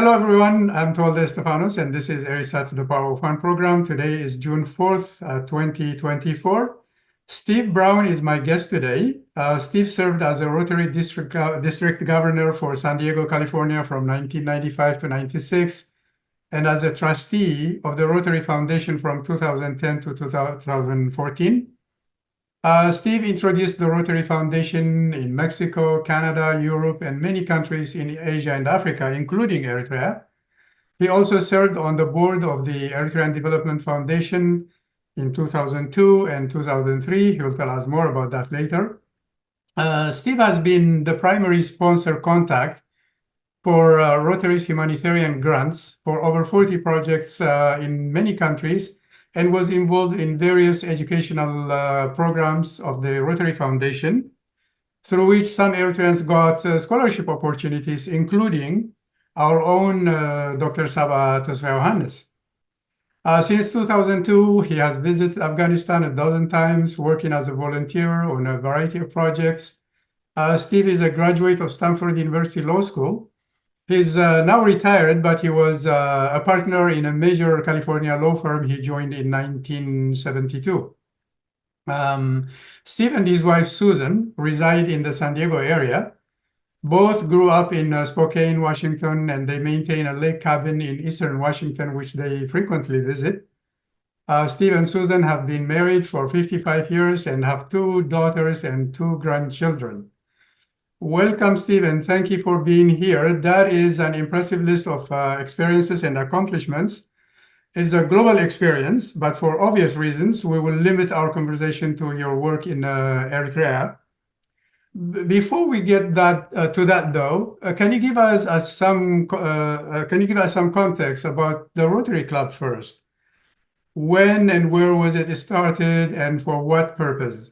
Hello, everyone. I'm Tolde Stefanos, and this is ERISAT's The Power of One program. Today is June 4th, 2024. Steve Brown is my guest today. Steve served as a Rotary District Governor for San Diego, California from 1995 to 96, and as a trustee of the Rotary Foundation from 2010 to 2014. Steve introduced the Rotary Foundation in Mexico, Canada, Europe, and many countries in Asia and Africa, including Eritrea. He also served on the board of the Eritrean Development Foundation in 2002 and 2003. He will tell us more about that later. Steve has been the primary sponsor contact for Rotary's humanitarian grants for over 40 projects in many countries, and was involved in various educational programs of the Rotary Foundation, through which some Eritreans got scholarship opportunities, including our own Dr. Saba Tesfaye-Yohannes. Since 2002, he has visited Afghanistan a dozen times, working as a volunteer on a variety of projects. Steve is a graduate of Stanford University Law School. He's now retired, but he was a partner in a major California law firm he joined in 1972. Steve and his wife, Susan, reside in the San Diego area. Both grew up in Spokane, Washington, and they maintain a lake cabin in eastern Washington, which they frequently visit. Steve and Susan have been married for 55 years and have 2 daughters and 2 grandchildren. Welcome, Steve, and thank you for being here. That is an impressive list of experiences and accomplishments. It's a global experience, but for obvious reasons, we will limit our conversation to your work in Eritrea. Before we get to that, though, can you give us some context about the Rotary Club first? When and where was it started, and for what purpose?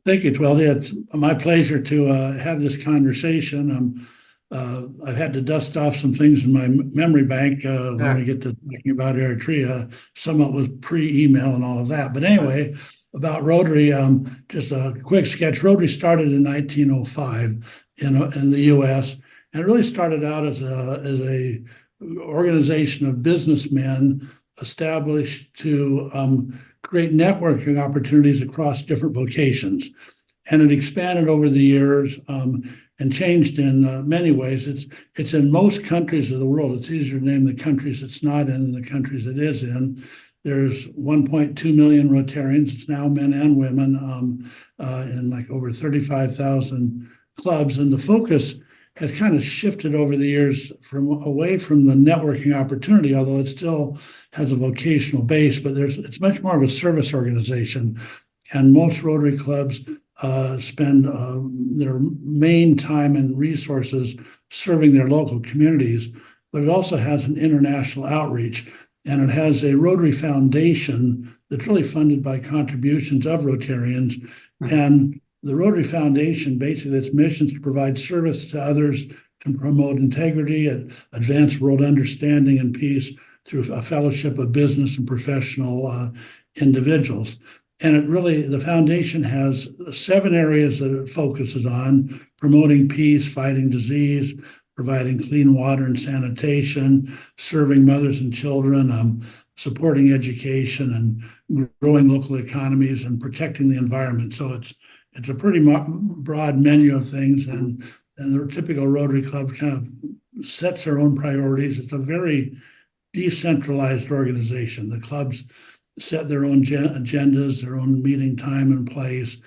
Thank you, Tweldy. It's my pleasure to have this conversation. I've had to dust off some things in my memory bank when we get to talking about Eritrea. Some of it was pre-email and all of that. But anyway, about Rotary, just a quick sketch. Rotary started in 1905 in the U.S. and it really started out as a organization of businessmen established to create networking opportunities across different vocations. And it expanded over the years and changed in many ways. It's in most countries of the world. It's easier to name the countries it's not in than the countries it is in. There's 1.2 million Rotarians. It's now men and women in like over 35,000 clubs. And the focus has kind of shifted over the years away from the networking opportunity, although it still has a vocational base, but it's much more of a service organization. And most Rotary clubs spend their main time and resources serving their local communities, but it also has an international outreach. And it has a Rotary Foundation that's really funded by contributions of Rotarians. And the Rotary Foundation, basically, its mission is to provide service to others, to promote integrity, advance world understanding and peace through a fellowship of business and professional individuals. And the foundation has 7 areas that it focuses on: promoting peace, fighting disease, providing clean water and sanitation, serving mothers and children, supporting education, and growing local economies, and protecting the environment. So it's a pretty broad menu of things, and the typical Rotary Club kind of sets their own priorities. It's a very decentralized organization. The clubs set their own agendas, their own meeting time and place,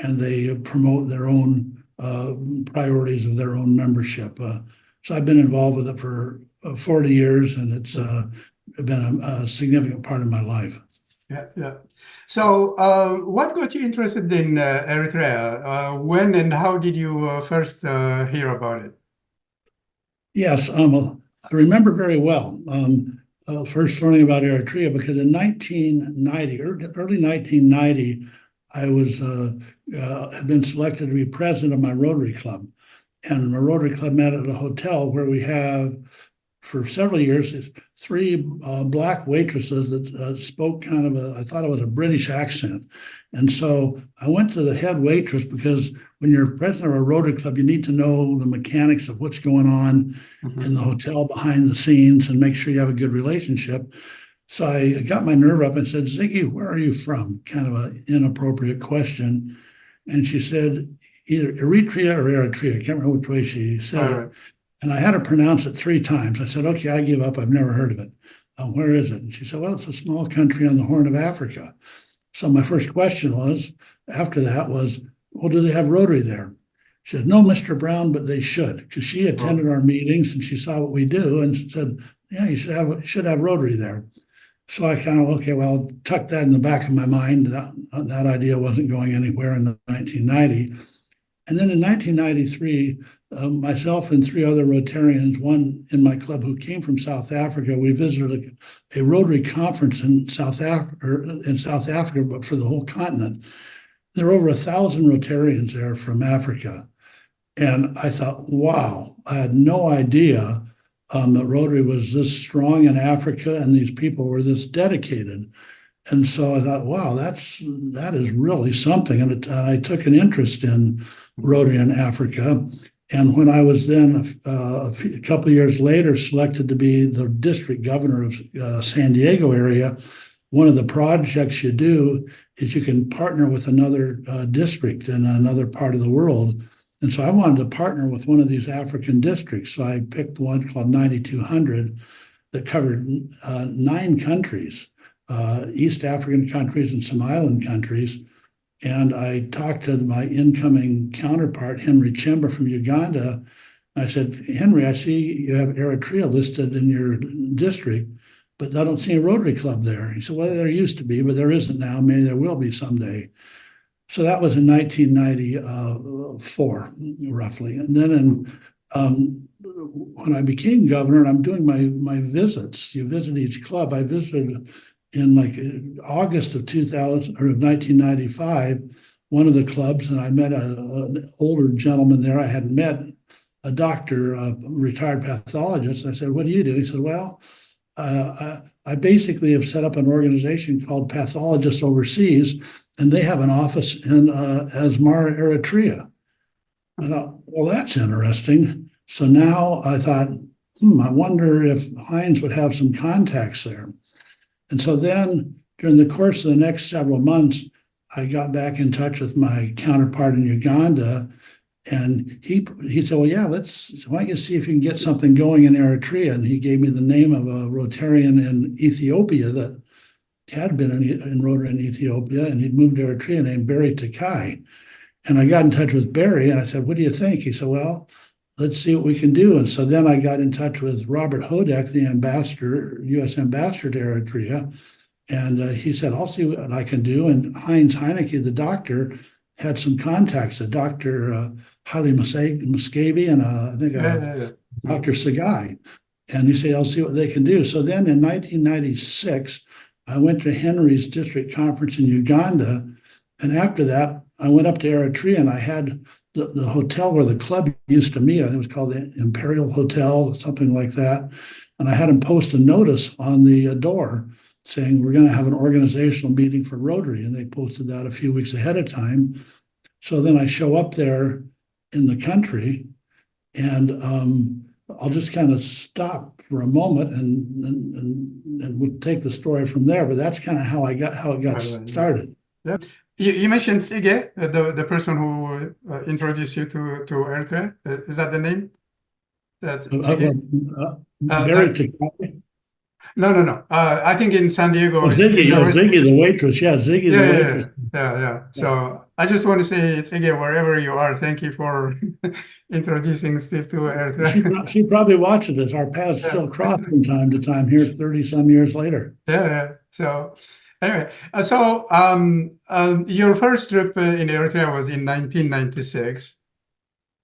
and they promote their own priorities of their own membership. So I've been involved with it for 40 years, and it's been a significant part of my life. Yeah. So what got you interested in Eritrea? When and how did you first hear about it? Yes, I remember very well first learning about Eritrea because in 1990, early 1990, I had been selected to be president of my Rotary Club. And my Rotary Club met at a hotel where we have for several years, three black waitresses that spoke kind of I thought it was a British accent. And so I went to the head waitress because when you're president of a Rotary Club, you need to know the mechanics of what's going on in the hotel behind the scenes and make sure you have a good relationship. So I got my nerve up and said, "Ziggy, where are you from?" Kind of an inappropriate question. And she said, either Eritrea or Eritrea. I can't remember which way she said it. And I had to pronounce it 3 times. I said, "Okay, I give up. I've never heard of it. Where is it?" And she said, "Well, it's a small country on the Horn of Africa." So my first question was, after that was, "Well, do they have Rotary there?" She said, "No, Mr. Brown, but they should," because she attended our meetings and she saw what we do and said, "Yeah, you should have Rotary there." So I kind of, okay, well, tucked that in the back of my mind. That idea wasn't going anywhere in 1990. And then in 1993, myself and 3 other Rotarians, one in my club who came from South Africa, we visited a Rotary conference in South Africa, but for the whole continent. There were over 1,000 Rotarians there from Africa. And I thought, wow, I had no idea that Rotary was this strong in Africa and these people were this dedicated. And so I thought, wow, that is really something. And I took an interest in Rotary in Africa. And when I was then a couple of years later selected to be the district governor of San Diego area, one of the projects you do is you can partner with another district in another part of the world. And so I wanted to partner with one of these African districts. So I picked one called 9200 that covered 9 countries, East African countries and some island countries. And I talked to my incoming counterpart, Henry Chemba from Uganda. I said, "Henry, I see you have Eritrea listed in your district, but I don't see a Rotary Club there." He said, "Well, there used to be, but there isn't now. Maybe there will be someday." So that was in 1994, roughly. And then when I became governor, and I'm doing my visits, you visit each club. I visited in like August of 1995, one of the clubs, and I met an older gentleman there I hadn't met, a doctor, a retired pathologist. And I said, "What do you do?" He said, "Well, I basically have set up an organization called Pathologists Overseas, and they have an office in Asmara, Eritrea." I thought, well, that's interesting. So now I thought, I wonder if Heinz would have some contacts there. And so then during the course of the next several months, I got back in touch with my counterpart in Uganda. And he said, "Well, yeah, why don't you see if you can get something going in Eritrea?" And he gave me the name of a Rotarian in Ethiopia that had been in Rotary in Ethiopia, and he'd moved to Eritrea, named Barry Takai. And I got in touch with Barry and I said, "What do you think?" He said, "Well, let's see what we can do." And so then I got in touch with Robert Hodak, the ambassador, U.S. ambassador to Eritrea. And he said, "I'll see what I can do." And Heinz Heineke, the doctor, had some contacts, a Dr. Haile Muscavy and I think Dr. Sagai. And he said, "I'll see what they can do." So then in 1996, I went to Henry's district conference in Uganda. And after that, I went up to Eritrea and I had the hotel where the club used to meet. I think it was called the Imperial Hotel, something like that. And I had him post a notice on the door saying, "We're going to have an organizational meeting for Rotary." And they posted that a few weeks ahead of time. So then I show up there in the country, and I'll just kind of stop for a moment and we'll take the story from there. But that's kind of how it got started. Yeah. You mentioned 𝐒𝐂𝐂𝐍𝐃, the person who introduced you to Eritrea. Is that the name? That's Barry Takai. No. I think in San Diego. Ziggy, Ziggy the waitress. Yeah, Ziggy the waitress. Yeah. So I just want to say, 𝐒𝐂𝐂𝐍𝐃, wherever you are, thank you for introducing Steve to Eritrea. She probably watches this. Our paths still cross from time to time here 30-some years later. Yeah. So anyway, your first trip in Eritrea was in 1996.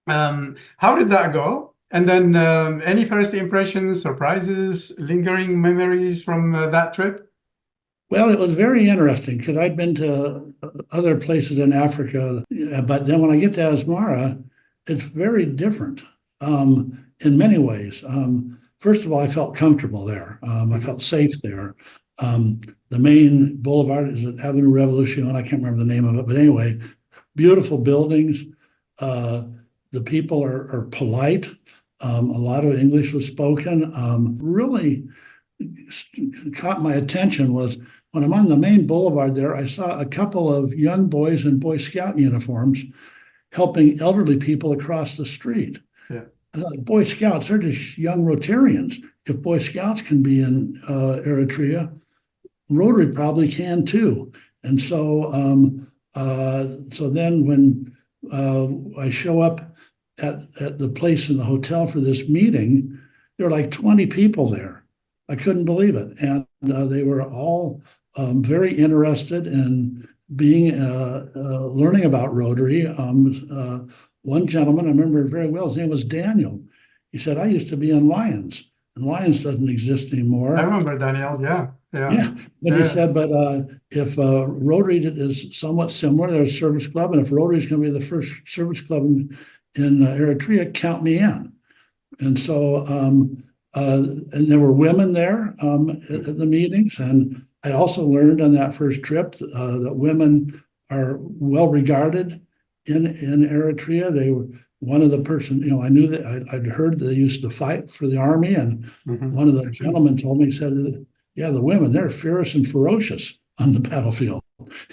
How did that go? And then any first impressions, surprises, lingering memories from that trip? Well, it was very interesting because I'd been to other places in Africa, but then when I get to Asmara, it's very different in many ways. first of all, I felt comfortable there. I felt safe there. The main boulevard is at Avenue Revolution. I can't remember the name of it, but anyway, beautiful buildings. The people are polite. A lot of English was spoken. Really caught my attention was when I'm on the main boulevard there, I saw a couple of young boys in Boy Scout uniforms helping elderly people across the street. Yeah. I thought, Boy Scouts, they're just young Rotarians. If Boy Scouts can be in Eritrea, Rotary probably can too. And so, so then when I show up at the place in the hotel for this meeting, there were like 20 people there. I couldn't believe it. And they were all very interested in being learning about Rotary. One gentleman, I remember very well, his name was Daniel. He said, I used to be in Lions, and Lions doesn't exist anymore. I remember Daniel, yeah. But he said, but if Rotary is somewhat similar, there's a service club, and if Rotary is going to be the first service club in Eritrea, count me in. And so, and there were women there at the meetings, and I also learned on that first trip that women are well regarded in Eritrea. They were one of the person, I knew that I'd heard they used to fight for the army, and one of the gentlemen told me, he said, yeah, the women, they're fierce and ferocious on the battlefield.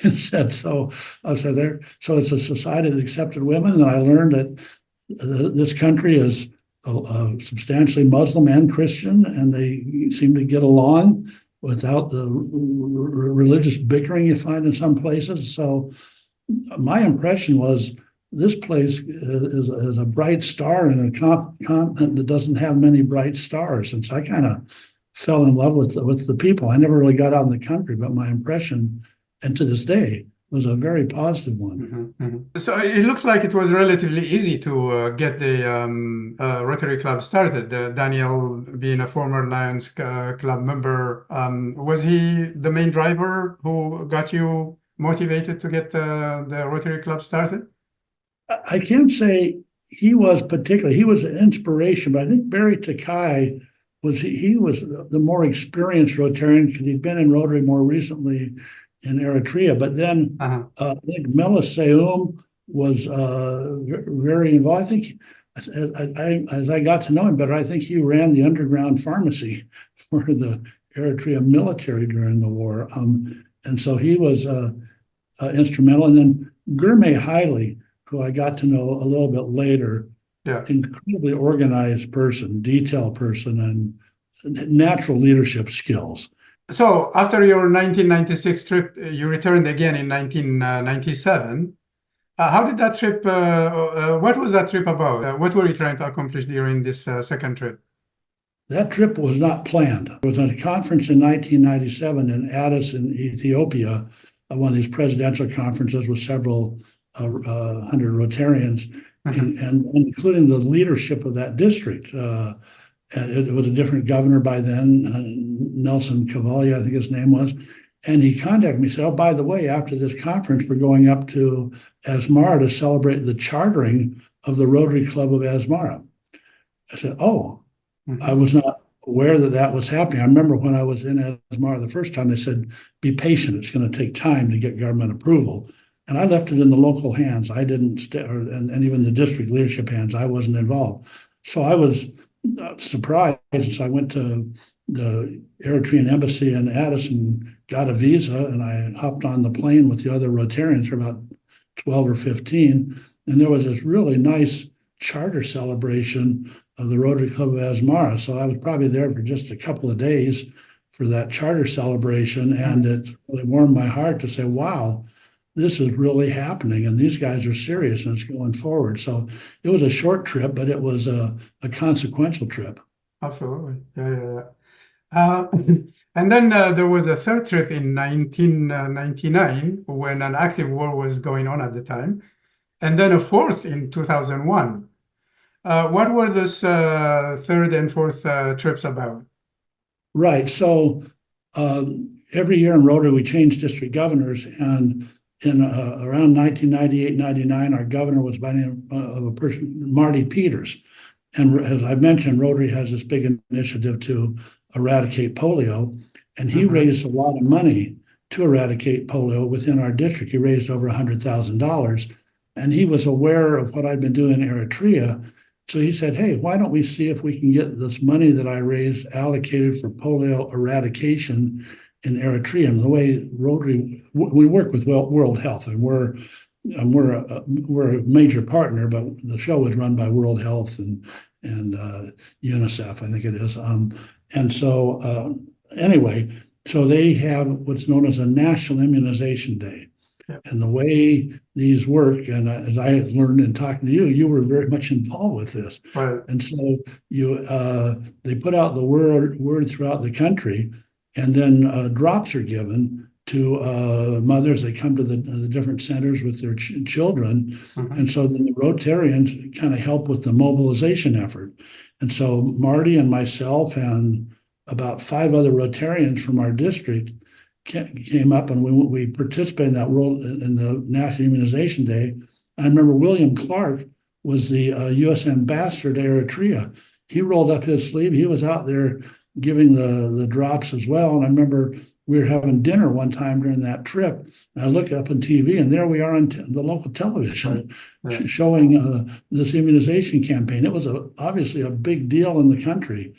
And said, so it's a society that accepted women. And I learned that this country is substantially Muslim and Christian, and they seem to get along without the religious bickering you find in some places. So my impression was this place is a bright star in a continent that doesn't have many bright stars. And so I kind of fell in love with the people. I never really got out in the country, but my impression, and to this day, was a very positive one. So it looks like it was relatively easy to get the Rotary Club started. Daniel, being a former Lions Club member, was he the main driver who got you motivated to get the Rotary Club started? I can't say he was particularly. He was an inspiration, but I think Barry Takai was the more experienced Rotarian because he'd been in Rotary more recently in Eritrea. But then I think Melis Seum was very involved. I think as I got to know him better, I think he ran the underground pharmacy for the Eritrea military during the war. And so he was instrumental. And then Gurme Haile, who I got to know a little bit later, incredibly organized person, detailed person, and natural leadership skills. So after your 1996 trip, you returned again in 1997. How did that trip, what was that trip about? What were you trying to accomplish during this second trip? That trip was not planned. It was at a conference in 1997 in Addis in Ethiopia, one of these presidential conferences with several hundred Rotarians, and including the leadership of that district. It was a different governor by then, Nelson Cavalli, I think his name was. And he contacted me and said, oh, by the way, after this conference, we're going up to Asmara to celebrate the chartering of the Rotary Club of Asmara. I said, oh, I was not aware that was happening. I remember when I was in Asmara the first time, they said, be patient. It's going to take time to get government approval. And I left it in the local hands. I didn't, and even the district leadership hands. I wasn't involved. So I was surprised. So I went to the Eritrean embassy in Addis and got a visa, and I hopped on the plane with the other Rotarians for about 12 or 15. And there was this really nice charter celebration of the Rotary Club of Asmara. So I was probably there for just a couple of days for that charter celebration. And it really warmed my heart to say, wow, this is really happening, and these guys are serious, and it's going forward. So it was a short trip, but it was a consequential trip. Absolutely. Yeah. And then there was a third trip in 1999 when an active war was going on at the time, and then a fourth in 2001. What were those third and fourth trips about? Right. So every year in Rotary, we change district governors, and in around 1998, 99, our governor was by the name of a person, Marty Peters. And as I mentioned, Rotary has this big initiative to eradicate polio, and he raised a lot of money to eradicate polio within our district. He raised over $100,000, and he was aware of what I'd been doing in Eritrea. So he said, hey, why don't we see if we can get this money that I raised allocated for polio eradication in Eritrea? And the way Rotary, we work with World Health, and we're a major partner, but the show is run by World Health and UNICEF, I think it is. And so anyway, so they have what's known as a National Immunization Day. Yep. And the way these work, and as I had learned in talking to you, you were very much involved with this. Right. And so they put out the word throughout the country, and then drops are given to mothers. They come to the different centers with their children. And so then the Rotarians kind of help with the mobilization effort. And so Marty and myself and about 5 other Rotarians from our district came up, and we participated in the National Immunization Day. I remember William Clark was the U.S. ambassador to Eritrea. He rolled up his sleeve. He was out there giving the drops as well. And I remember we were having dinner one time during that trip, and I look up on TV, and there we are on the local television showing this immunization campaign. It was obviously a big deal in the country.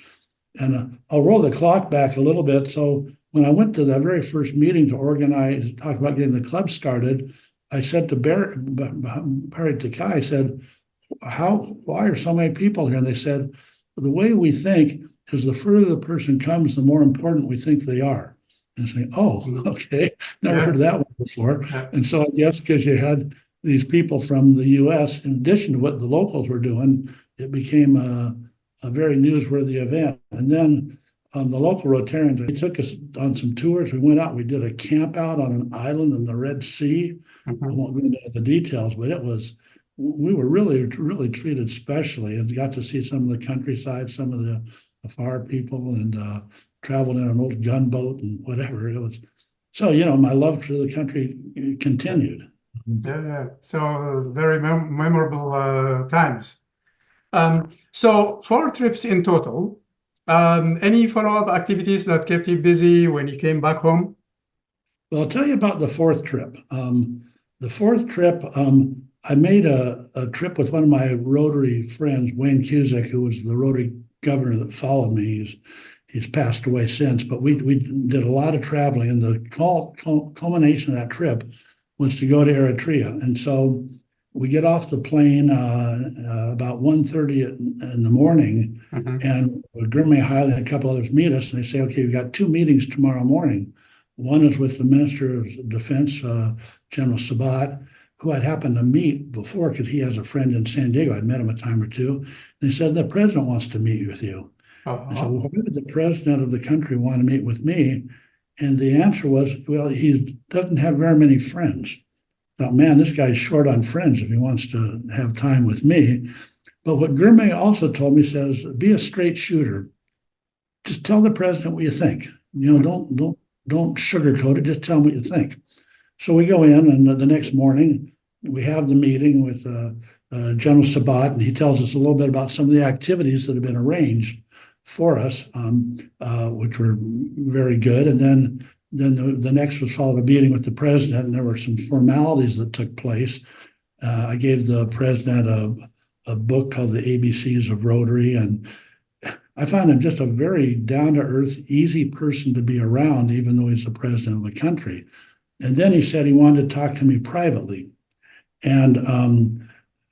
And I'll roll the clock back a little bit. So when I went to that very first meeting to talk about getting the club started, I said to Barry Takai, I said, why are so many people here? And they said, the way we think is the further the person comes, the more important we think they are. And I say, oh, okay, never heard of that one before. And so I guess because you had these people from the U.S., in addition to what the locals were doing, it became a very newsworthy event. And then the local Rotarians, they took us on some tours. We went out, we did a camp out on an island in the Red Sea. I won't go into the details, but we were really, really treated specially, and got to see some of the countryside, some of the far people, and traveled in an old gunboat and whatever it was. So, my love for the country continued. Yeah. So very memorable times. So 4 trips in total. Any follow-up activities that kept you busy when you came back home? Well, I'll tell you about the 4th trip. The 4th trip, I made a trip with one of my Rotary friends, Wayne 𝐂𝐂𝐬𝐶, who was the Rotary governor that followed me. He's passed away since, but we did a lot of traveling, and the culmination of that trip was to go to Eritrea. And so we get off the plane about 1:30 in the morning, and Gurmay Haile and a couple others meet us, and they say, okay, we've got 2 meetings tomorrow morning. One is with the Minister of Defense, General 𝐒𝐄𝐂𝐎𝐍𝐃, who I'd happened to meet before because he has a friend in San Diego. I'd met him a time or two. And he said, the president wants to meet with you. I said, well, why would the president of the country want to meet with me? And the answer was, well, he doesn't have very many friends. I thought, man, this guy's short on friends if he wants to have time with me. But what Gurmay also told me, says, be a straight shooter. Just tell the president what you think. Don't sugarcoat it. Just tell him what you think. So we go in, and the next morning we have the meeting with General 𝐒𝐃, and he tells us a little bit about some of the activities that have been arranged for us, which were very good. And then the next was followed a meeting with the president, and there were some formalities that took place. I gave the president a book called The ABCs of Rotary, and I found him just a very down-to-earth, easy person to be around, even though he's the president of the country. And then he said he wanted to talk to me privately. And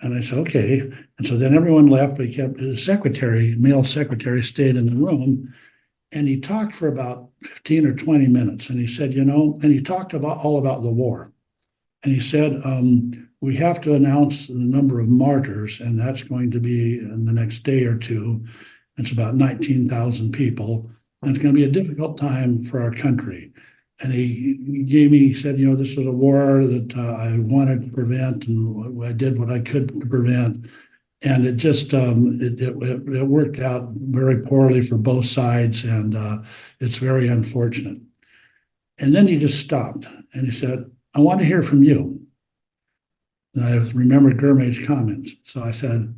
I said, okay. And so then everyone left, but he kept his secretary, male secretary, stayed in the room. And he talked for about 15 or 20 minutes. And he said, and he talked all about the war. And he said, we have to announce the number of martyrs, and that's going to be in the next day or two. It's about 19,000 people. And it's going to be a difficult time for our country. And he said, this was a war that I wanted to prevent, and I did what I could to prevent. And it just, it worked out very poorly for both sides, and it's very unfortunate. And then he just stopped, and he said, I want to hear from you. And I remembered Gurmay's comments. So I said,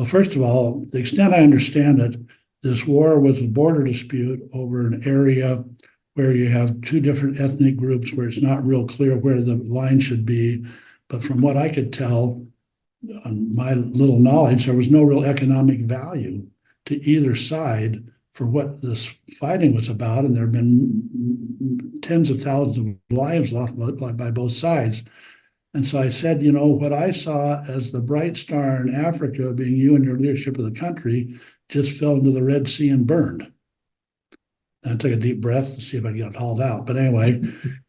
Well, first of all, the extent I understand it, this war was a border dispute over an area where you have two different ethnic groups where it's not real clear where the line should be. But from what I could tell, on my little knowledge, there was no real economic value to either side for what this fighting was about. And there have been tens of thousands of lives lost by both sides. And so I said, you know, what I saw as the bright star in Africa, being you and your leadership of the country, just fell into the Red Sea and burned. And I took a deep breath to see if I could get hauled out. But anyway,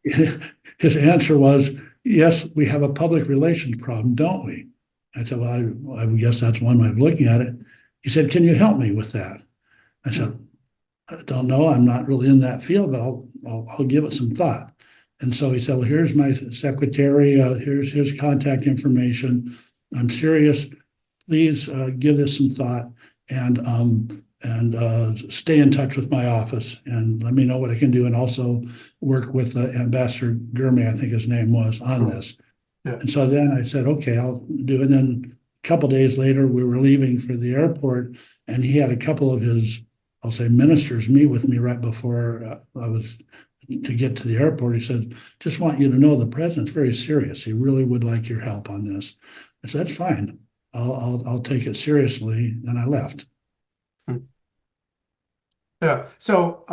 his answer was, yes, we have a public relations problem, don't we? I said, well, I guess that's one way of looking at it. He said, can you help me with that? I said, I don't know. I'm not really in that field, but I'll give it some thought. And so he said, well, here's my secretary. Here's his contact information. I'm serious. Please give this some thought and stay in touch with my office and let me know what I can do, and also work with Ambassador 𝐒𝐄𝐿, I think his name was, on this. Yeah. And so then I said, okay, I'll do it. And then a couple of days later, we were leaving for the airport, and he had a couple of his, I'll say, ministers meet with me right before I was to get to the airport. He said, just want you to know the president's very serious. He really would like your help on this. I said, that's fine. I'll take it seriously. And I left. Yeah. So,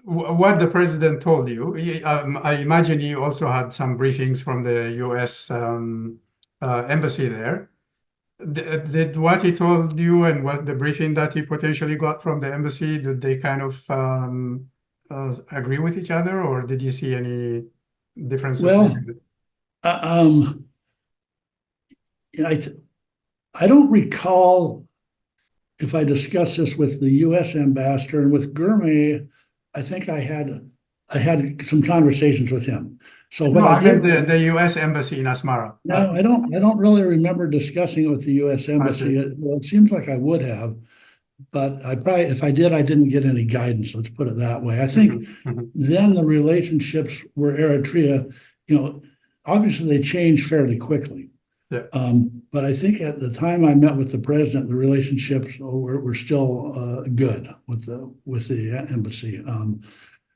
what the president told you, I imagine you also had some briefings from the U.S. Embassy there. Did what he told you and what the briefing that he potentially got from the embassy, did they kind of agree with each other, or did you see any differences? Well, I don't recall if I discussed this with the U.S. ambassador, and with 𝐒𝐄𝐿, I think I had some conversations with him. So what I meant the U.S. embassy in Asmara. No, I don't really remember discussing it with the U.S. embassy. It seems like I would have, but I probably, if I did, I didn't get any guidance. Let's put it that way. I think then the relationships were Eritrea. You know, obviously they changed fairly quickly. Yeah. But I think at the time I met with the president, the relationships were still good with the embassy.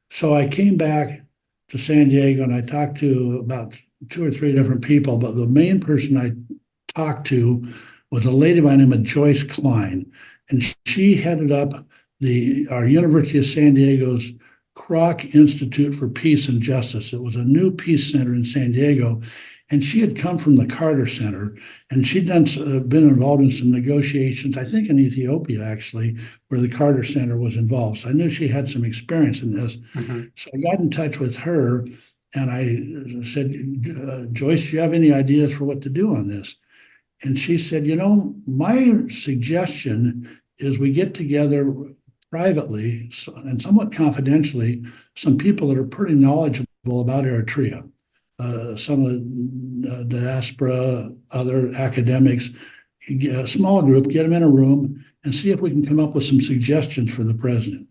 So I came back to San Diego and I talked to about 2 or 3 different people, but the main person I talked to was a lady by the name of Joyce Klein, and she headed up our University of San Diego's Kroc Institute for Peace and Justice. It was a new peace center in San Diego. And she had come from the Carter Center, and she'd been involved in some negotiations, I think in Ethiopia, actually, where the Carter Center was involved. So I knew she had some experience in this. So I got in touch with her, and I said, Joyce, do you have any ideas for what to do on this? And she said, you know, my suggestion is we get together privately and somewhat confidentially some people that are pretty knowledgeable about Eritrea. Some of the diaspora, other academics, a small group, get them in a room and see if we can come up with some suggestions for the president.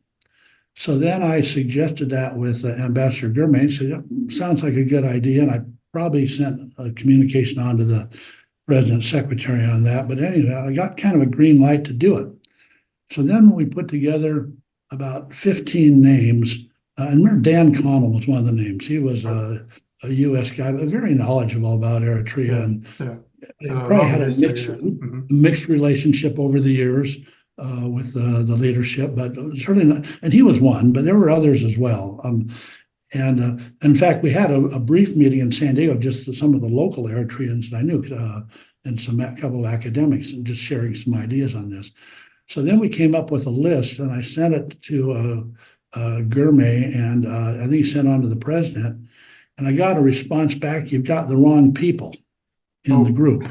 So then I suggested that with Ambassador 𝐒𝐿. He said, yeah, sounds like a good idea. And I probably sent a communication on to the president's secretary on that. But anyway, I got kind of a green light to do it. So then we put together about 15 names. And remember, Dan Connell was one of the names. He was a U.S. guy, but very knowledgeable about Eritrea, and probably had a mixed relationship over the years with the leadership, but certainly not. And he was one, but there were others as well. And in fact, we had a brief meeting in San Diego, just some of the local Eritreans that I knew, and a couple of academics, and just sharing some ideas on this. So then we came up with a list, and I sent it to 𝐒𝐿, and I think he sent on to the president. And I got a response back, you've got the wrong people in the group.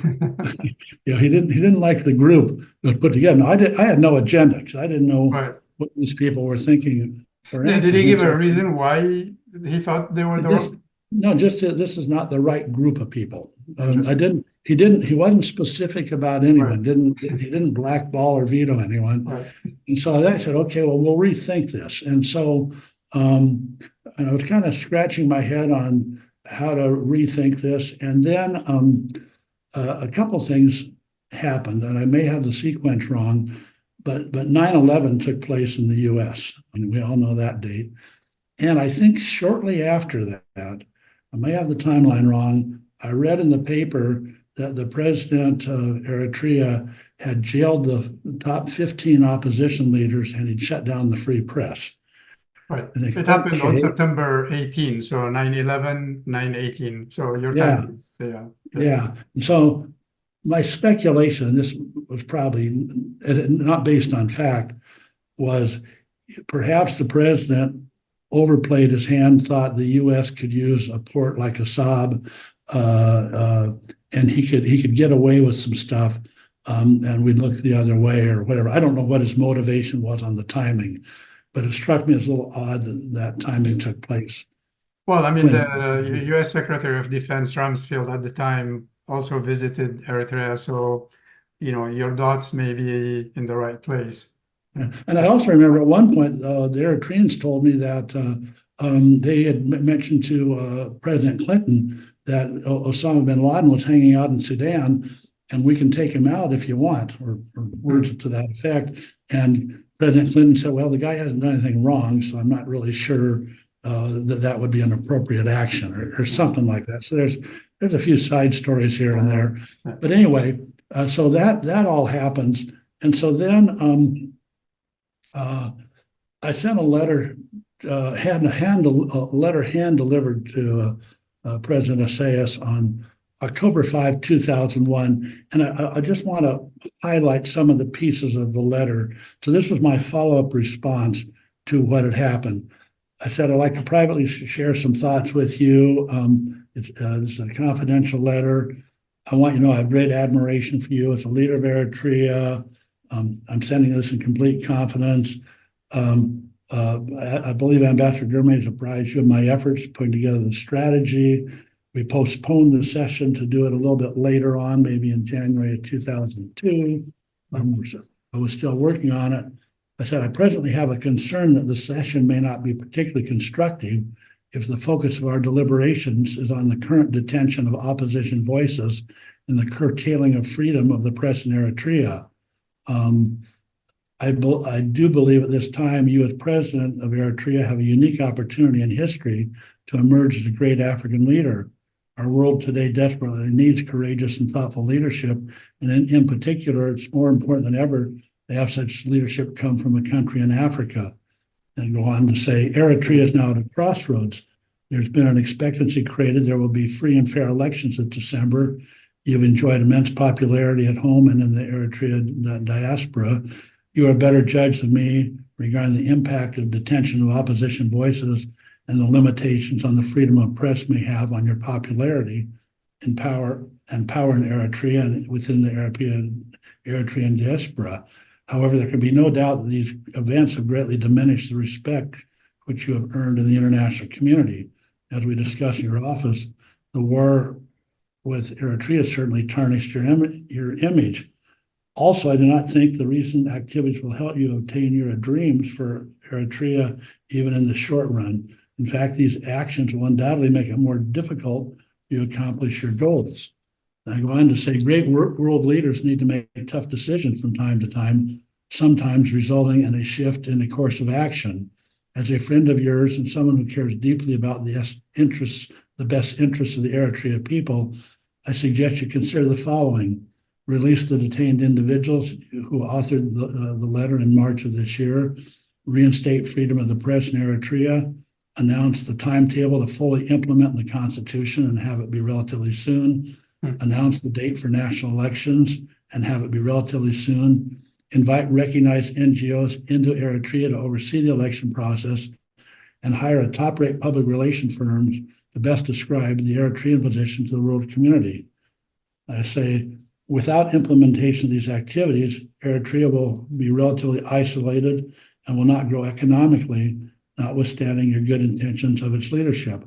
You know, he didn't like the group that was put together. Now, I had no agenda because I didn't know what these people were thinking. Did he give a reason why he thought they were the wrong? No, just this is not the right group of people. He wasn't specific about anyone. He didn't blackball or veto anyone. And so I said, okay, well, we'll rethink this. And so and I was kind of scratching my head on how to rethink this. And then a couple things happened, and I may have the sequence wrong, but 9/11 took place in the U.S., and we all know that date. And I think shortly after that, I may have the timeline wrong, I read in the paper that the president of Eritrea had jailed the top 15 opposition leaders and he'd shut down the free press. Right. Think, it happened on okay. September 18, so 9/11, 9/18. So your Yeah. time is, Yeah. And so my speculation, and this was probably not based on fact, was perhaps the president overplayed his hand, thought the U.S. could use a port like Assab, and he could get away with some stuff, and we'd look the other way or whatever. I don't know what his motivation was on the timing, but it struck me as a little odd that timing took place. Well, I mean, the U.S. Secretary of Defense Rumsfeld at the time also visited Eritrea, so your dots may be in the right place. And I also remember at one point, the Eritreans told me that they had mentioned to President Clinton that Osama bin Laden was hanging out in Sudan, and we can take him out if you want, or words to that effect. And President Clinton said, well, the guy hasn't done anything wrong, so I'm not really sure that would be an appropriate action or something like that. So there's a few side stories here and there. But anyway, so that all happens. And so then I sent a letter, had a letter hand delivered to President Isaias on October 5, 2001. And I just want to highlight some of the pieces of the letter. So this was my follow-up response to what had happened. I said, I'd like to privately share some thoughts with you. This is a confidential letter. I want you to know I have great admiration for you as a leader of Eritrea. I'm sending this in complete confidence. I believe Ambassador Germain has apprised you of my efforts putting together the strategy. We postponed the session to do it a little bit later on, maybe in January of 2002. I was still working on it. I said, I presently have a concern that the session may not be particularly constructive if the focus of our deliberations is on the current detention of opposition voices and the curtailing of freedom of the press in Eritrea. I do believe at this time you as president of Eritrea have a unique opportunity in history to emerge as a great African leader. Our world today desperately needs courageous and thoughtful leadership, and in particular, it's more important than ever to have such leadership come from a country in Africa. And go on to say, Eritrea is now at a crossroads. There's been an expectancy created. There will be free and fair elections in December. You've enjoyed immense popularity at home and in the Eritrea diaspora. You are a better judge than me regarding the impact of detention of opposition voices and the limitations on the freedom of press may have on your popularity and power in Eritrea and within the Eritrean diaspora. However, there can be no doubt that these events have greatly diminished the respect which you have earned in the international community. As we discussed in your office, the war with Eritrea certainly tarnished your image. Also, I do not think the recent activities will help you obtain your dreams for Eritrea, even in the short run. In fact, these actions will undoubtedly make it more difficult to accomplish your goals. And I go on to say, great world leaders need to make tough decisions from time to time, sometimes resulting in a shift in the course of action. As a friend of yours and someone who cares deeply about the best interests of the Eritrea people, I suggest you consider the following. Release the detained individuals who authored the letter in March of this year, reinstate freedom of the press in Eritrea, announce the timetable to fully implement the Constitution and have it be relatively soon, announce the date for national elections and have it be relatively soon, invite recognized NGOs into Eritrea to oversee the election process, and hire a top-rate public relations firm to best describe the Eritrean position to the world community. I say, without implementation of these activities, Eritrea will be relatively isolated and will not grow economically, notwithstanding your good intentions of its leadership.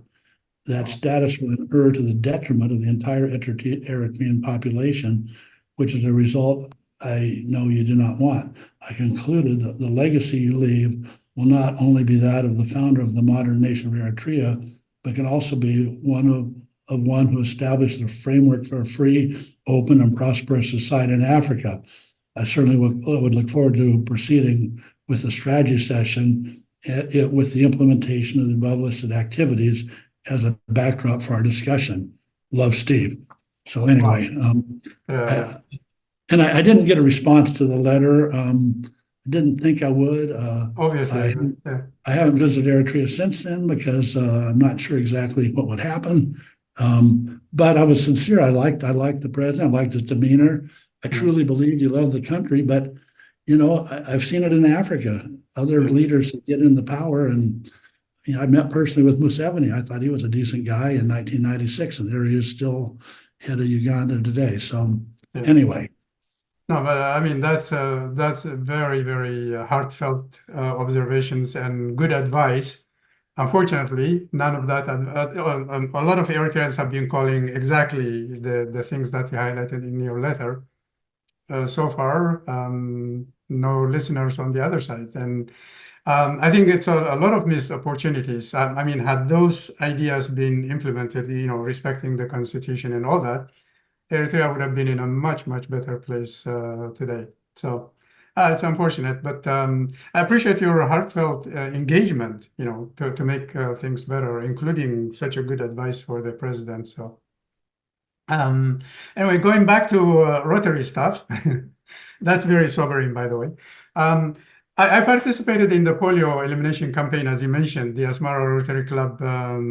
That status will inure to the detriment of the entire Eritrean population, which is a result I know you do not want. I concluded that the legacy you leave will not only be that of the founder of the modern nation of Eritrea, but can also be one of one who established the framework for a free, open, and prosperous society in Africa. I certainly would look forward to proceeding with the strategy session with the implementation of the above listed activities as a backdrop for our discussion. Love, Steve. So anyway, I didn't get a response to the letter. I didn't think I would. Obviously, I haven't visited Eritrea since then because I'm not sure exactly what would happen. But I was sincere. I liked the president. I liked his demeanor. I truly believed he loved the country. But I've seen it in Africa. Other leaders get in the power, and I met personally with Museveni. I thought he was a decent guy in 1996, and there he is, still head of Uganda today. So anyway. No, but I mean, that's a very, very heartfelt observations and good advice. Unfortunately, none of that, a lot of Eritreans have been calling exactly the things that you highlighted in your letter. So far, no listeners on the other side. And I think it's a lot of missed opportunities. I mean, had those ideas been implemented, respecting the Constitution and all that, Eritrea would have been in a much, much better place today. So it's unfortunate, but I appreciate your heartfelt engagement, to make things better, including such a good advice for the president. So anyway, going back to Rotary stuff, that's very sobering, by the way. I participated in the polio elimination campaign, as you mentioned. The Asmara Rotary Club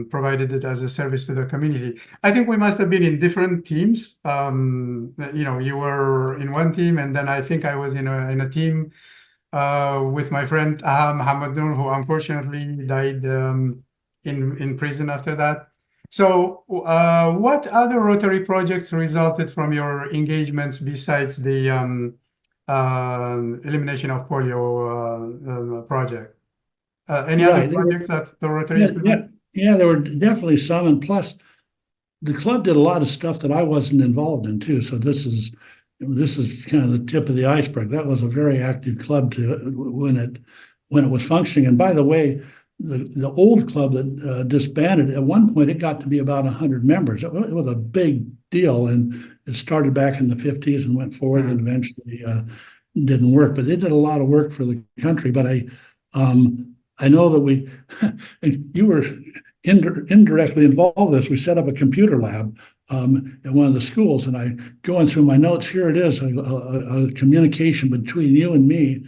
provided it as a service to the community. I think we must have been in different teams. You were in one team, and then I think I was in a team with my friend Muhammad Noor, who unfortunately died in prison after that. So what other Rotary projects resulted from your engagements besides the elimination of polio project? Any other projects that the Rotary implemented? Yeah, there were definitely some, and plus the club did a lot of stuff that I wasn't involved in too. So this is kind of the tip of the iceberg. That was a very active club when it was functioning. And by the way, the old club that disbanded, at one point it got to be about 100 members. It was a big deal, and it started back in the 50s and went forward, and eventually didn't work. But they did a lot of work for the country. But I know that and you were indirectly involved in this. We set up a computer lab at one of the schools, and I going through my notes. Here it is, a communication between you and me.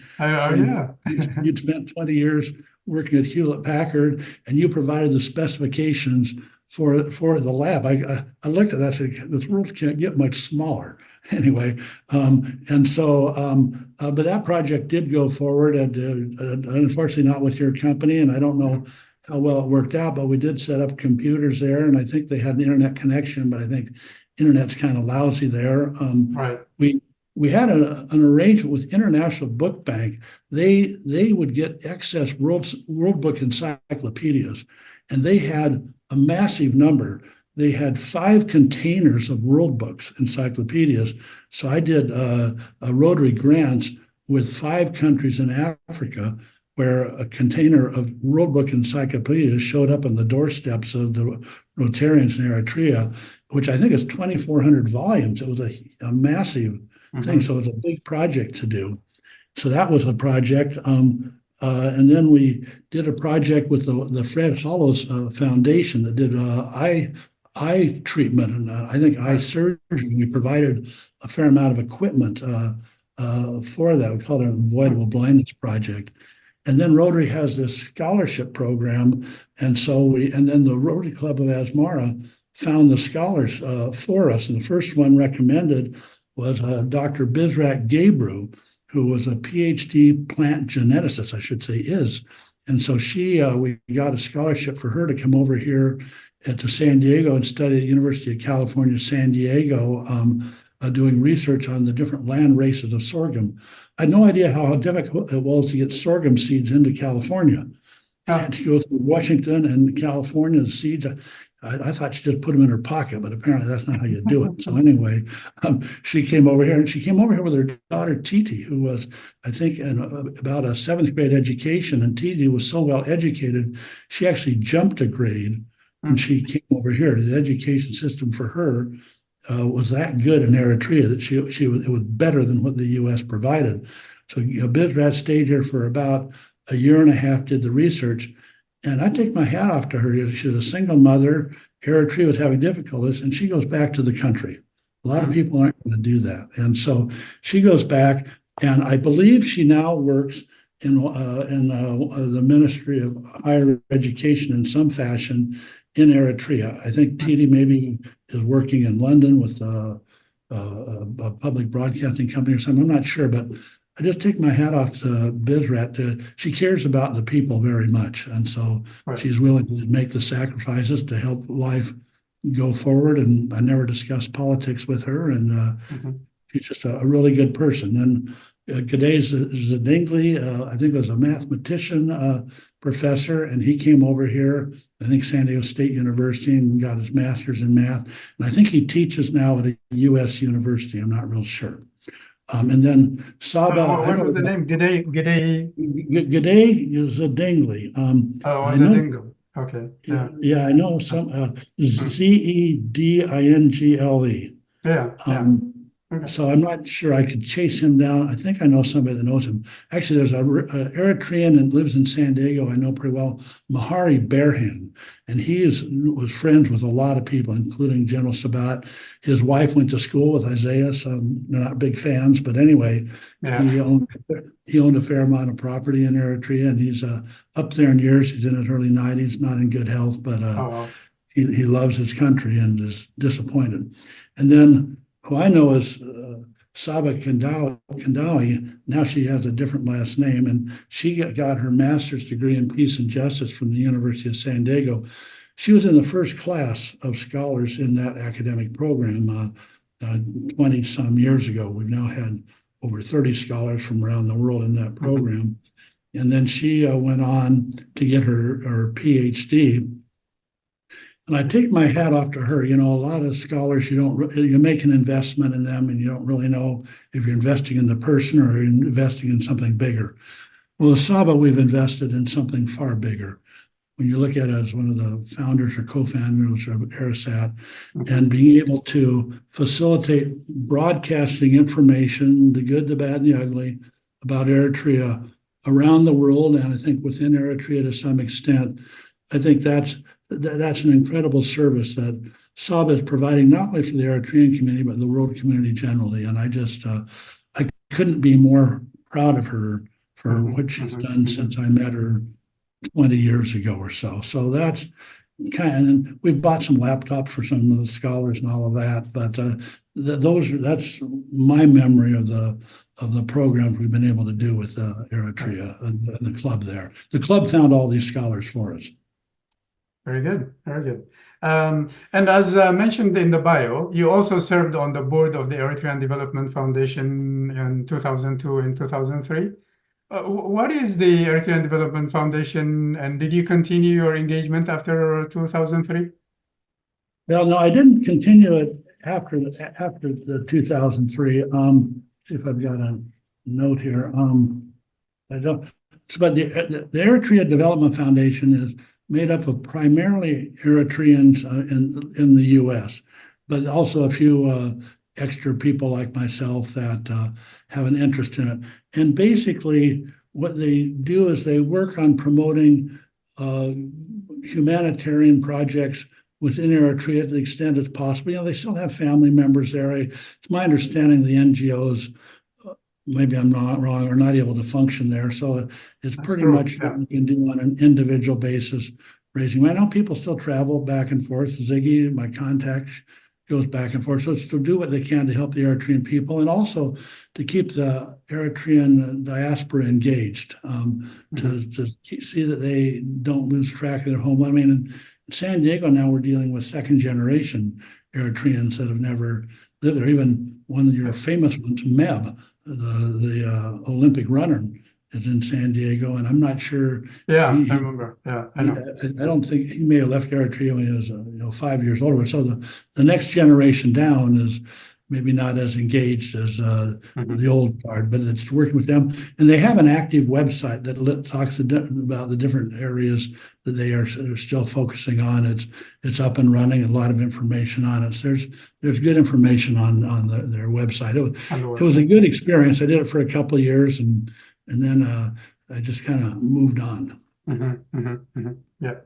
You'd spent 20 years working at Hewlett-Packard, and you provided the specifications for the lab. I looked at that and said, this world can't get much smaller. Anyway, but that project did go forward, and unfortunately not with your company, and I don't know how well it worked out, but we did set up computers there, and I think they had an internet connection, but I think internet's kind of lousy there. Right. We had an arrangement with International Book Bank. They would get excess World Book encyclopedias, and they had a massive number. They had 5 containers of World Books encyclopedias. So I did a Rotary grants with 5 countries in Africa, where a container of World Book encyclopedias showed up on the doorsteps of the Rotarians in Eritrea, which I think is 2,400 volumes. It was a massive thing. So it was a big project to do. So that was a project. And then we did a project with the Fred Hollows Foundation that did eye treatment, and I think eye surgery. We provided a fair amount of equipment for that. We called it an avoidable blindness project. And then Rotary has this scholarship program, and then the Rotary Club of Asmara found the scholars for us. And the first one recommended was Dr. Bizrat Gabriel, who was a PhD plant geneticist, I should say is. And so we got a scholarship for her to come over here to San Diego and study at the University of California, San Diego, doing research on the different land races of sorghum. I had no idea how difficult it was to get sorghum seeds into California. I had to go through Washington and California, the seeds. I thought she just put them in her pocket, but apparently that's not how you do it. So anyway, she came over here, and she came over here with her daughter, Titi, who was, I think, in about a 7th grade education. And Titi was so well educated, she actually jumped a grade and she came over here. The education system for her was that good in Eritrea that it was better than what the U.S. provided. So BizRat stayed here for about a year and a half, did the research, and I take my hat off to her. She's a single mother. Eritrea was having difficulties, and she goes back to the country. A lot of people aren't going to do that, and so she goes back, and I believe she now works in the Ministry of Higher Education in some fashion in Eritrea. I think Titi maybe is working in London with a public broadcasting company or something. I'm not sure, but I just take my hat off to BizRat. She cares about the people very much, and so she's willing to make the sacrifices to help life go forward. And I never discuss politics with her, and she's just a really good person. And 𝐒𝐄𝐂𝐍𝐃, I think was a mathematician professor, and he came over here, I think San Diego State University, and got his master's in math. And I think he teaches now at a U.S. university. I'm not real sure. And then Saba. What was the name? 𝐒𝐄𝐂𝐍𝐃. 𝐒𝐒𝐃. Okay. Yeah, I know some �ZEDINGLE. Yeah. Okay. So I'm not sure I could chase him down. I think I know somebody that knows him. Actually, there's a Eritrean that lives in San Diego I know pretty well, Mahari Berhan, and he was friends with a lot of people, including General Sabat. His wife went to school with Isaiah, so they're not big fans, but anyway, he owned a fair amount of property in Eritrea, and he's up there in years. He's in his early 90s, not in good health, but he loves his country and is disappointed. And then who I know is Saba Kandawi. Now she has a different last name, and she got her master's degree in peace and justice from the University of San Diego. She was in the first class of scholars in that academic program 20 some years ago. We've now had over 30 scholars from around the world in that program. And then she went on to get her PhD. And I take my hat off to her. You know, a lot of scholars, you make an investment in them and you don't really know if you're investing in the person or you're investing in something bigger. Well, at Saba, we've invested in something far bigger. When you look at it as one of the founders or co-founders of ERISAT, and being able to facilitate broadcasting information, the good, the bad, and the ugly, about Eritrea around the world, and I think within Eritrea to some extent, I think that's an incredible service that Saba is providing, not only for the Eritrean community, but the world community generally. And I couldn't be more proud of her for what she's done since I met her 20 years ago or so. So that's and we've bought some laptops for some of the scholars and all of that, but that's my memory of the programs we've been able to do with Eritrea and the club there. The club found all these scholars for us. Very good, very good. And as mentioned in the bio, you also served on the board of the Eritrean Development Foundation in 2002 and 2003. What is the Eritrean Development Foundation, and did you continue your engagement after 2003? Well, no, I didn't continue it after the 2003. See if I've got a note here. I don't. But the Eritrea Development Foundation is made up of primarily Eritreans in the U.S., but also a few extra people like myself that have an interest in it. And basically, what they do is they work on promoting humanitarian projects within Eritrea to the extent it's possible. You know, they still have family members there. It's my understanding the NGOs, maybe I'm not wrong, are not able to function there. So it's pretty much what you can do on an individual basis, raising. I know people still travel back and forth. Ziggy, my contact, goes back and forth. So it's to do what they can to help the Eritrean people and also to keep the Eritrean diaspora engaged, to see that they don't lose track of their homeland. I mean, in San Diego now we're dealing with second generation Eritreans that have never lived there. Even one of your famous ones, Meb, the Olympic runner, is in San Diego, and I'm not sure. Yeah, I remember. Yeah, I know. I don't think he may have left Eritrea when he was 5 years older. So the next generation down is maybe not as engaged as the old guard, but it's working with them. And they have an active website that talks about the different areas that they are still focusing on. It's up and running, a lot of information on it. So there's good information on their website. It was a good experience. I did it for a couple of years, and then I just kind of moved on. Yeah.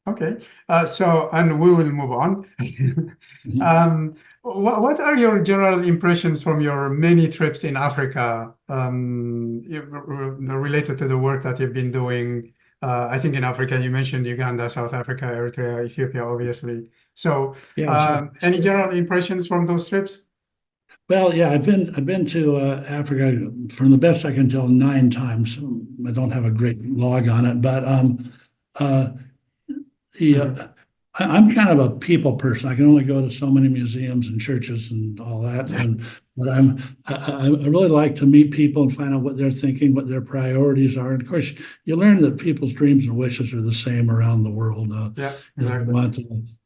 Okay. And we will move on. What are your general impressions from your many trips in Africa, related to the work that you've been doing? I think in Africa, you mentioned Uganda, South Africa, Eritrea, Ethiopia, obviously. So, any general impressions from those trips? Well, yeah, I've been to Africa, from the best I can tell, 9 times. I don't have a great log on it, but I'm kind of a people person. I can only go to so many museums and churches and all that. But I really like to meet people and find out what they're thinking, what their priorities are. And of course, you learn that people's dreams and wishes are the same around the world. They want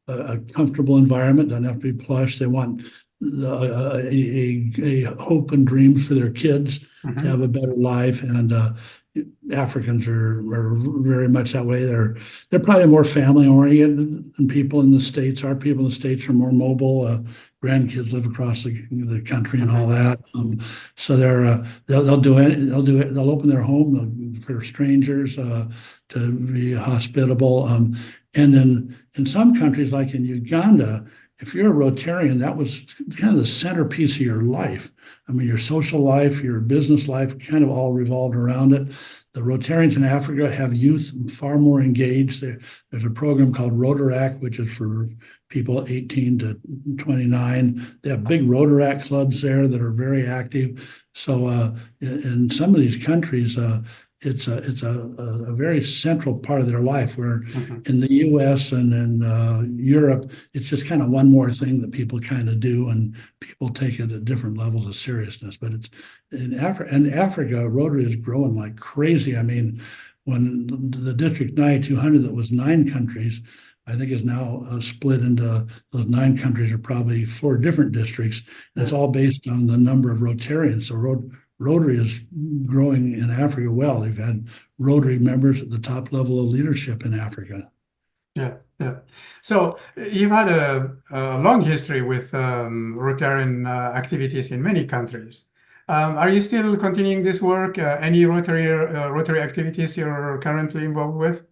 a comfortable environment, doesn't have to be plush. They want a hope and dreams for their kids to have a better life. And Africans are very much that way. They're probably more family oriented than people in the States. Our people in the States are more mobile. Grandkids live across the country and all that. So they'll do it. They'll open their home for strangers, to be hospitable. And then in some countries, like in Uganda, if you're a Rotarian, that was kind of the centerpiece of your life. I mean, your social life, your business life, kind of all revolved around it. The Rotarians in Africa have youth far more engaged. There's a program called Rotaract, which is for people 18 to 29. They have big Rotaract clubs there that are very active. So in some of these countries, it's a very central part of their life, where in the U.S. and in Europe, it's just kind of one more thing that people kind of do, and people take it at different levels of seriousness. But it's in Africa, Rotary is growing like crazy. I mean, when the District 9200 that was 9 countries, I think is now split into those 9 countries are probably 4 different districts. And it's all based on the number of Rotarians. So Rotary is growing in Africa well. They've had Rotary members at the top level of leadership in Africa. Yeah. So you've had a long history with Rotarian activities in many countries. Are you still continuing this work? Any Rotary activities you're currently involved with?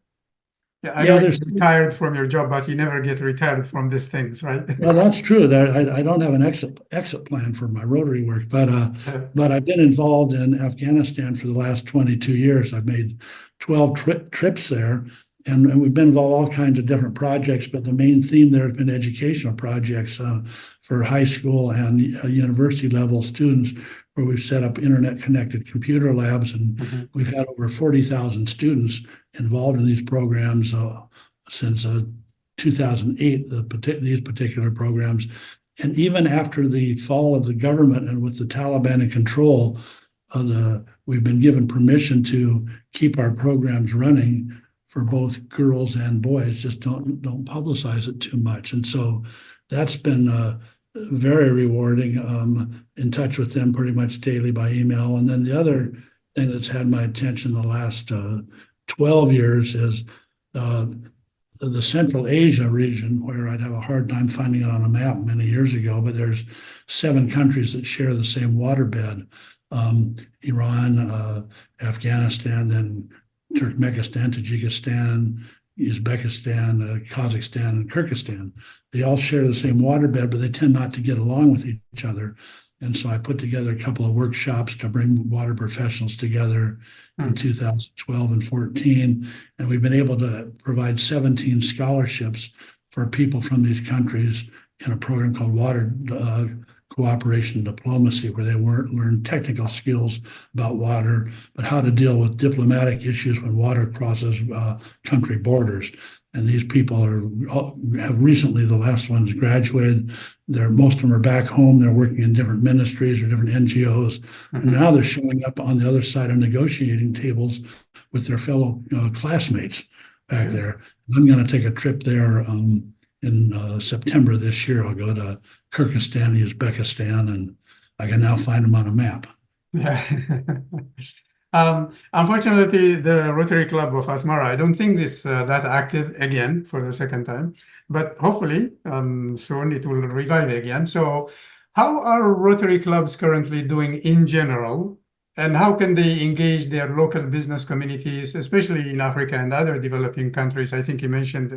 I know you're retired from your job, but you never get retired from these things, right? Well, that's true. I don't have an exit plan for my Rotary work, but I've been involved in Afghanistan for the last 22 years. I've made 12 trips there, and we've been involved in all kinds of different projects, but the main theme there has been educational projects for high school and university level students, where we've set up internet-connected computer labs, and we've had over 40,000 students involved in these programs since 2008, these particular programs. And even after the fall of the government and with the Taliban in control, we've been given permission to keep our programs running for both girls and boys. Just don't publicize it too much. And so that's been very rewarding. In touch with them pretty much daily by email. And then the other thing that's had my attention the last 12 years is the Central Asia region, where I'd have a hard time finding it on a map many years ago, but there's 7 countries that share the same waterbed: Iran, Afghanistan, then Turkmenistan, Tajikistan, Uzbekistan, Kazakhstan, and Kyrgyzstan. They all share the same waterbed, but they tend not to get along with each other. And so I put together a couple of workshops to bring water professionals together in 2012 and 14. And we've been able to provide 17 scholarships for people from these countries in a program called Water Cooperation Diplomacy, where they learn technical skills about water, but how to deal with diplomatic issues when water crosses country borders. And these people have recently, the last ones graduated. Most of them are back home. They're working in different ministries or different NGOs. And now they're showing up on the other side of negotiating tables with their fellow classmates back there. I'm going to take a trip there in September this year. I'll go to Kyrgyzstan and Uzbekistan, and I can now find them on a map. Yeah. Unfortunately, the Rotary Club of Asmara, I don't think it's that active again for the second time, but hopefully soon it will revive again. So how are Rotary clubs currently doing in general, and how can they engage their local business communities, especially in Africa and other developing countries? I think you mentioned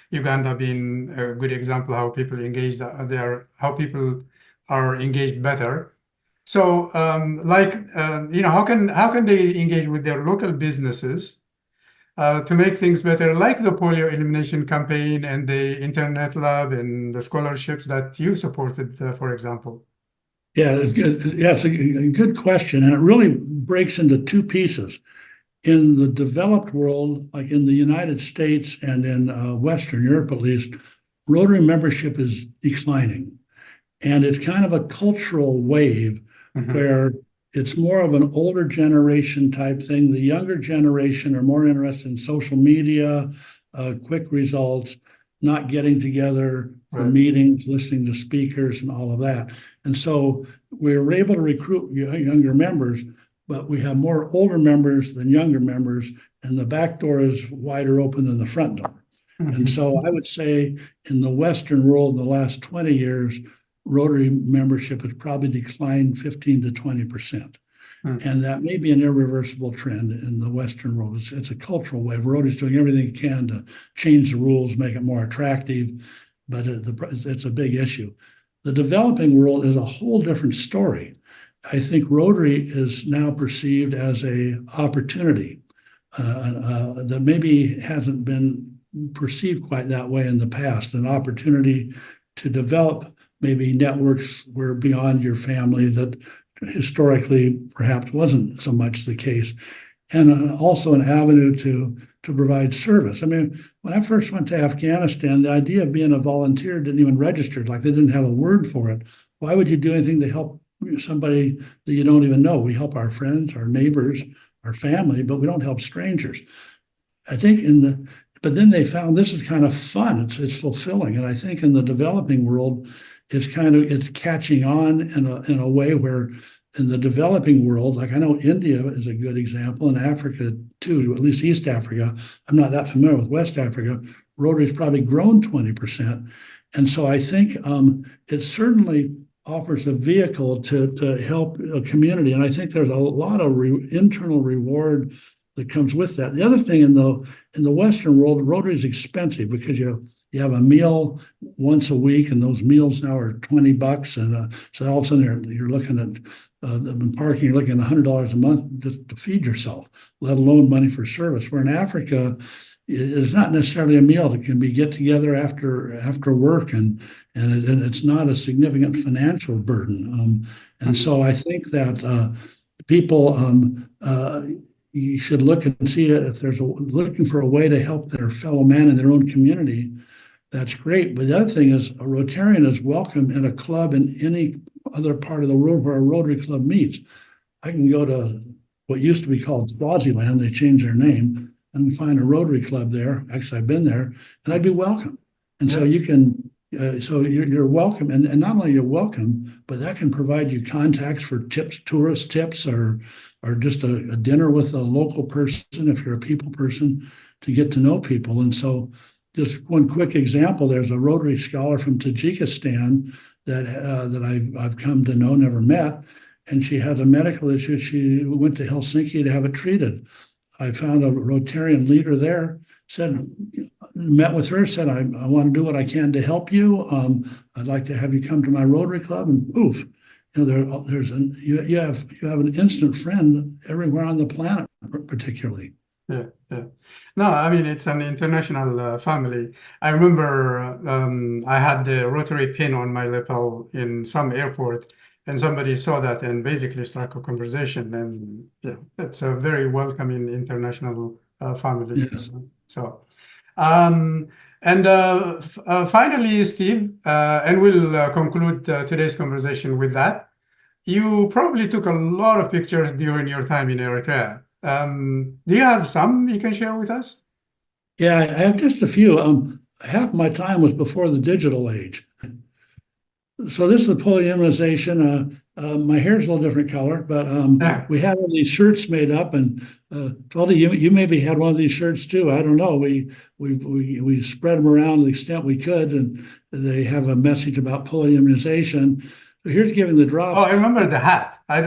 Uganda being a good example how people engage how people are engaged better. So, how can they engage with their local businesses to make things better, like the polio elimination campaign and the internet lab and the scholarships that you supported, for example? Yeah, it's a good question, and it really breaks into two pieces. In the developed world, like in the United States and in Western Europe at least, Rotary membership is declining. And it's kind of a cultural wave where it's more of an older generation type thing. The younger generation are more interested in social media, quick results, not getting together for meetings, listening to speakers and all of that. And so we were able to recruit younger members, but we have more older members than younger members, and the back door is wider open than the front door. And so I would say in the Western world in the last 20 years, Rotary membership has probably declined 15 to 20%. And that may be an irreversible trend in the Western world. It's a cultural wave. Rotary is doing everything it can to change the rules, make it more attractive, but it's a big issue. The developing world is a whole different story. I think Rotary is now perceived as an opportunity that maybe hasn't been perceived quite that way in the past, an opportunity to develop maybe networks where beyond your family that historically perhaps wasn't so much the case, and also an avenue to provide service. I mean, when I first went to Afghanistan, the idea of being a volunteer didn't even register, like they didn't have a word for it. Why would you do anything to help somebody that you don't even know? We help our friends, our neighbors, our family, but we don't help strangers. I think but then they found this is kind of fun. It's fulfilling. And I think in the developing world, it's catching on in a way where in the developing world, like I know India is a good example, and Africa too, at least East Africa. I'm not that familiar with West Africa. Rotary's probably grown 20%. And so I think it certainly offers a vehicle to help a community. And I think there's a lot of internal reward that comes with that. The other thing in the Western world, Rotary is expensive because you have a meal once a week, and those meals now are $20, and so all of a sudden you're looking at parking, you're looking at $100 a month just to feed yourself, let alone money for service. Where in Africa, it's not necessarily a meal; it can be get together after work, and it's not a significant financial burden. And so I think that people. You should look and see if there's looking for a way to help their fellow man in their own community. That's great. But the other thing is a Rotarian is welcome in a club in any other part of the world where a Rotary Club meets. I can go to what used to be called Swaziland, they changed their name, and find a Rotary Club there. Actually, I've been there, and I'd be welcome. And so you can, so you're welcome. And not only you're welcome, but that can provide you contacts for tips, tourist tips, or just a dinner with a local person if you're a people person to get to know people. And so just one quick example, there's a Rotary scholar from Tajikistan that I've come to know, never met, and she has a medical issue. She went to Helsinki to have it treated. I found a Rotarian leader there, met with her, said, I want to do what I can to help you. I'd like to have you come to my Rotary Club, and poof, you have an instant friend everywhere on the planet, particularly. Yeah. No, I mean, it's an international family. I remember I had the Rotary pin on my lapel in some airport, and somebody saw that and basically struck a conversation. And it's a very welcoming international family. Yes. So, finally, Steve, and we'll conclude today's conversation with that. You probably took a lot of pictures during your time in Eritrea. Do you have some you can share with us? Yeah, I have just a few. Half my time was before the digital age. So this is the polio immunization. My hair's a little different color, but Yeah. we had all these shirts made up, and Tweldy, you maybe had one of these shirts too. I don't know. We spread them around to the extent we could, and they have a message about polio immunization. So here's giving the drops. Oh, I remember the hat. I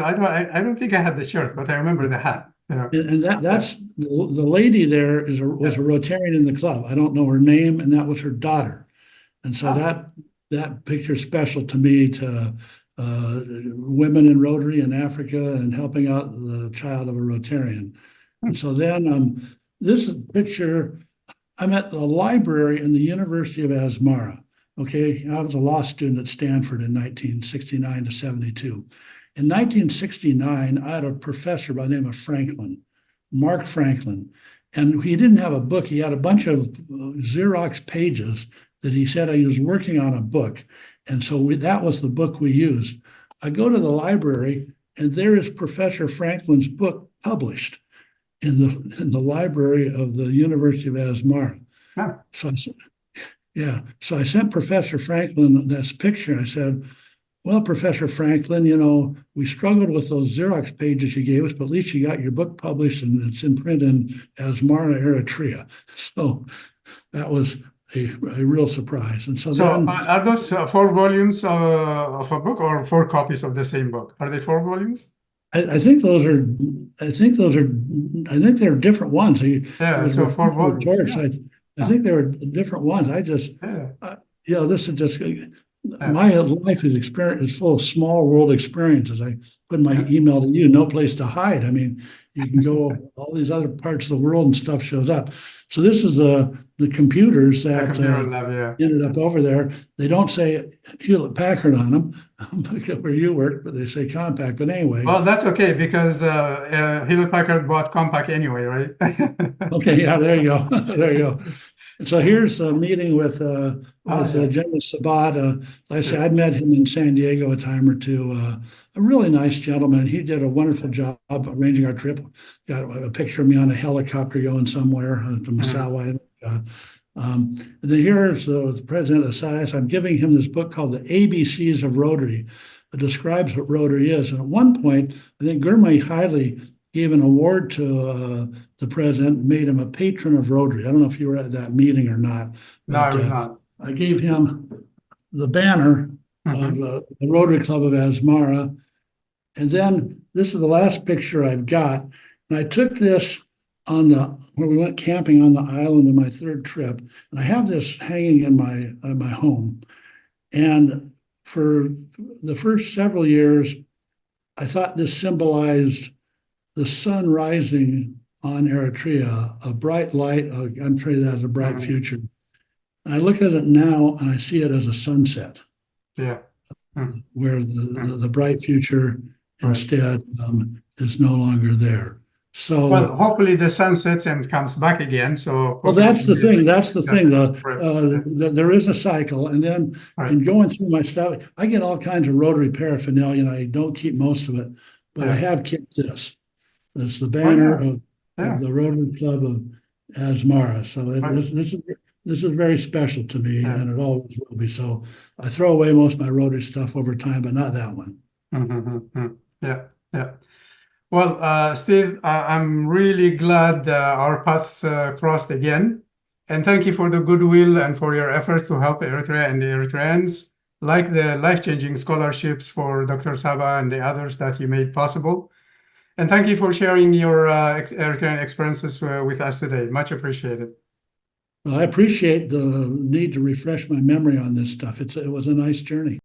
don't think I had the shirt, but I remember the hat. Yeah. And that's the lady there was a Rotarian in the club. I don't know her name, and that was her daughter. And so that picture's special to me, to women in Rotary in Africa and helping out the child of a Rotarian. And so then this picture, I'm at the library in the University of Asmara. Okay, I was a law student at Stanford in 1969 to 72. In 1969, I had a professor by the name of Franklin, Mark Franklin, and he didn't have a book. He had a bunch of Xerox pages that he said he was working on a book. And so that was the book we used. I go to the library, and there is Professor Franklin's book published in the library of the University of Asmara. Huh. So I said, yeah. So I sent Professor Franklin this picture. I said, well, Professor Franklin, we struggled with those Xerox pages you gave us, but at least you got your book published and it's in print in Asmara, Eritrea. So that was a real surprise. And so then, are those 4 volumes of a book or 4 copies of the same book? Are they 4 volumes? I think they're different ones. Yeah, so 4 volumes. I think they were different ones. This is just, my life is full of small world experiences. I put my email to you, no place to hide. I mean, you can go all these other parts of the world and stuff shows up. So this is the computers that ended up over there. They don't say Hewlett-Packard on them where you work, but they say Compaq. But anyway. Well, that's okay because Hewlett-Packard bought Compaq anyway, right? Okay, yeah, there you go. There you go. And so here's a meeting with General Sabat. Like I said, I'd met him in San Diego a time or two. A really nice gentleman. He did a wonderful job arranging our trip. Got a picture of me on a helicopter going somewhere to Masawa. And then here's the president of SIAS. I'm giving him this book called The ABCs of Rotary. It describes what Rotary is. And at one point, I think Gurmai Haile gave an award to the president, made him a patron of Rotary. I don't know if you were at that meeting or not. No, I was not. I gave him the banner of the Rotary Club of Asmara. And then this is the last picture I've got. And I took this where we went camping on the island in my 3rd trip. And I have this hanging in my home. And for the first several years, I thought this symbolized the sun rising on Eritrea, a bright light. I'm sure that as a bright future. And I look at it now and I see it as a sunset. Yeah. Where the bright future instead is no longer there. So well, hopefully the sun sets and comes back again. So well, that's the thing. That's the thing. There is a cycle, and then in going through my stuff, I get all kinds of Rotary paraphernalia, and I don't keep most of it, but I have kept this. It's the banner of the Rotary Club of Asmara. So this is very special to me, and it always will be. So I throw away most of my Rotary stuff over time, but not that one. Yeah. Well, Steve, I'm really glad our paths crossed again. And thank you for the goodwill and for your efforts to help Eritrea and the Eritreans, like the life-changing scholarships for Dr. Saba and the others that you made possible. And thank you for sharing your Eritrean experiences with us today. Much appreciated. Well, I appreciate the need to refresh my memory on this stuff. It was a nice journey.